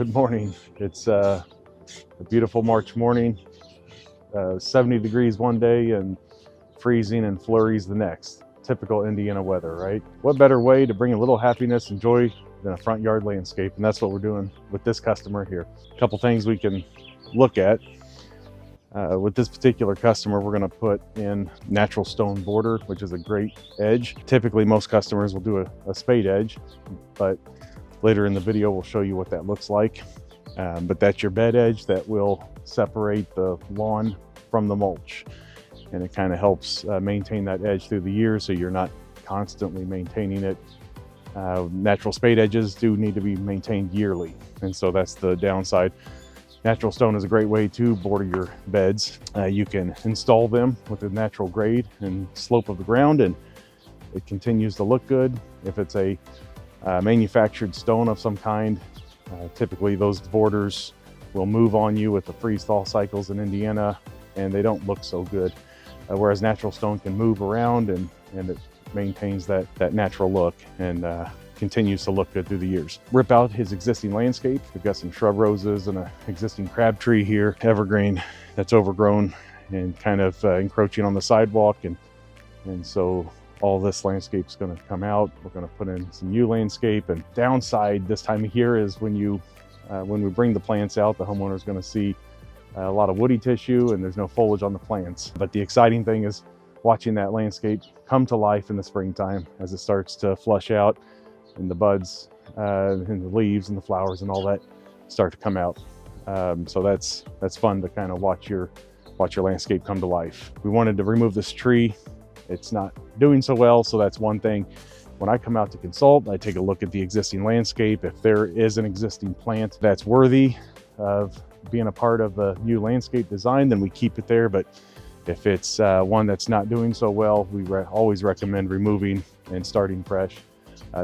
Good morning. It's a beautiful March morning, 70 degrees one day and freezing and flurries the next. Typical Indiana weather, right? What better way to bring a little happiness and joy than a front yard landscape? And that's what we're doing with this customer here. A couple things we can look at. With this particular customer, we're going to put in natural stone border, which is a great edge. Typically, most customers will do a spade edge, but later in the video, we'll show you what that looks like. But that's your bed edge that will separate the lawn from the mulch. And it kind of helps maintain that edge through the year so you're not constantly maintaining it. Natural spade edges do need to be maintained yearly. And so that's the downside. Natural stone is a great way to border your beds. You can install them with a natural grade and slope of the ground, and it continues to look good. If it's a manufactured stone of some kind, typically those borders will move on you with the freeze-thaw cycles in Indiana, and they don't look so good. Whereas natural stone can move around and it maintains that natural look and continues to look good through the years. Rip out his existing landscape. We've got some shrub roses and an existing crab tree here, evergreen that's overgrown and kind of encroaching on the sidewalk. And so all this landscape's gonna come out. We're gonna put in some new landscape. And downside this time of year is when we bring the plants out, the homeowner's gonna see a lot of woody tissue and there's no foliage on the plants. But the exciting thing is watching that landscape come to life in the springtime as it starts to flush out and the buds and the leaves and the flowers and all that start to come out. So that's fun to kind of watch your landscape come to life. We wanted to remove this tree. It's not doing so well, so that's one thing. When I come out to consult, I take a look at the existing landscape. If there is an existing plant that's worthy of being a part of the new landscape design, then we keep it there. But if it's one that's not doing so well, we always recommend removing and starting fresh.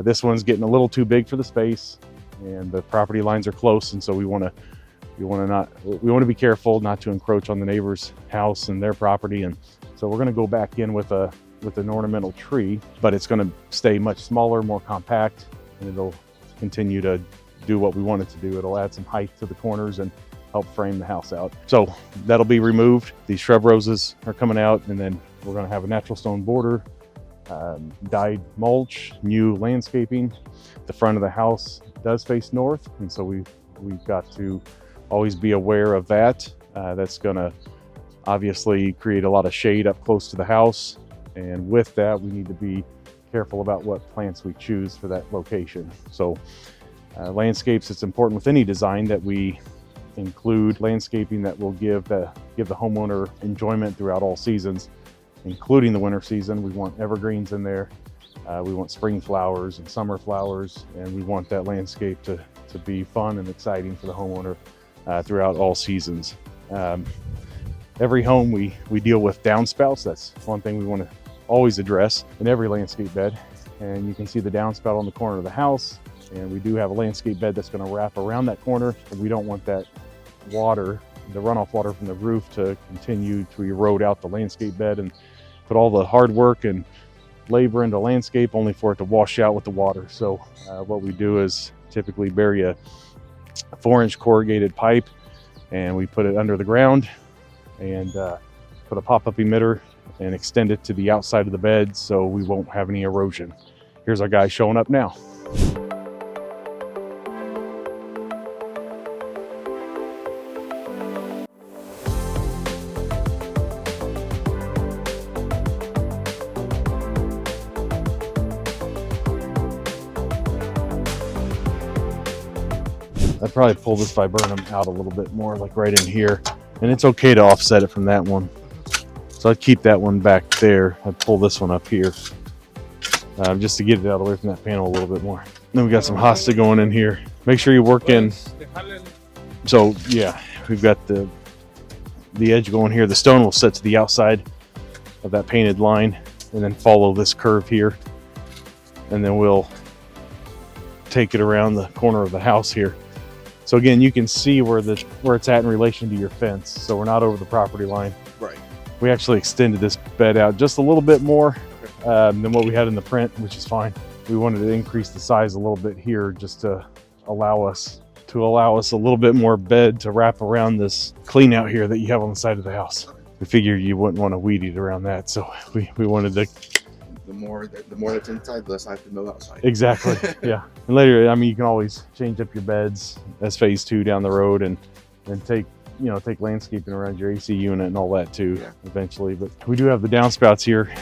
This one's getting a little too big for the space, and the property lines are close, and so we want to be careful not to encroach on the neighbor's house and their property. And so we're going to go back in with an ornamental tree, but it's going to stay much smaller, more compact, and it'll continue to do what we want it to do. It'll add some height to the corners and help frame the house out. So that'll be removed. These shrub roses are coming out, and then we're going to have a natural stone border, dyed mulch, new landscaping. The front of the house does face north, and so we've got to always be aware of that. That's going to obviously create a lot of shade up close to the house, and with that we need to be careful about what plants we choose for that location. So landscapes, it's important with any design that we include landscaping that will give the homeowner enjoyment throughout all seasons, including the winter season. We want evergreens in there. We want spring flowers and summer flowers, and we want that landscape to be fun and exciting for the homeowner throughout all seasons. Every home we deal with downspouts. That's one thing we want to always address in every landscape bed. And you can see the downspout on the corner of the house. And we do have a landscape bed that's going to wrap around that corner. And we don't want that water, the runoff water from the roof, to continue to erode out the landscape bed and put all the hard work and labor into landscape only for it to wash out with the water. So what we do is typically bury a 4-inch corrugated pipe, and we put it under the ground and put a pop-up emitter and extend it to the outside of the bed so we won't have any erosion. Here's our guy showing up now. I'd probably pull this viburnum out a little bit more, like right in here. And it's okay to offset it from that one. So I'd keep that one back there. I'd pull this one up here just to get it out away from that panel a little bit more. Then we got some hosta going in here. Make sure you work in. So yeah, we've got the edge going here. The stone will set to the outside of that painted line and then follow this curve here. And then we'll take it around the corner of the house here. So again, you can see where it's at in relation to your fence. So we're not over the property line. Right. We actually extended this bed out just a little bit more than what we had in the print, which is fine. We wanted to increase the size a little bit here just to allow us to allow us a little bit more bed to wrap around this clean out here that you have on the side of the house. We figured you wouldn't want to weed eat around that, so we wanted to. The more that's inside, the less I have to know outside. Exactly. Yeah. And later, I mean, you can always change up your beds as phase 2 down the road, and take landscaping around your AC unit and all that too, eventually. But we do have the downspouts here.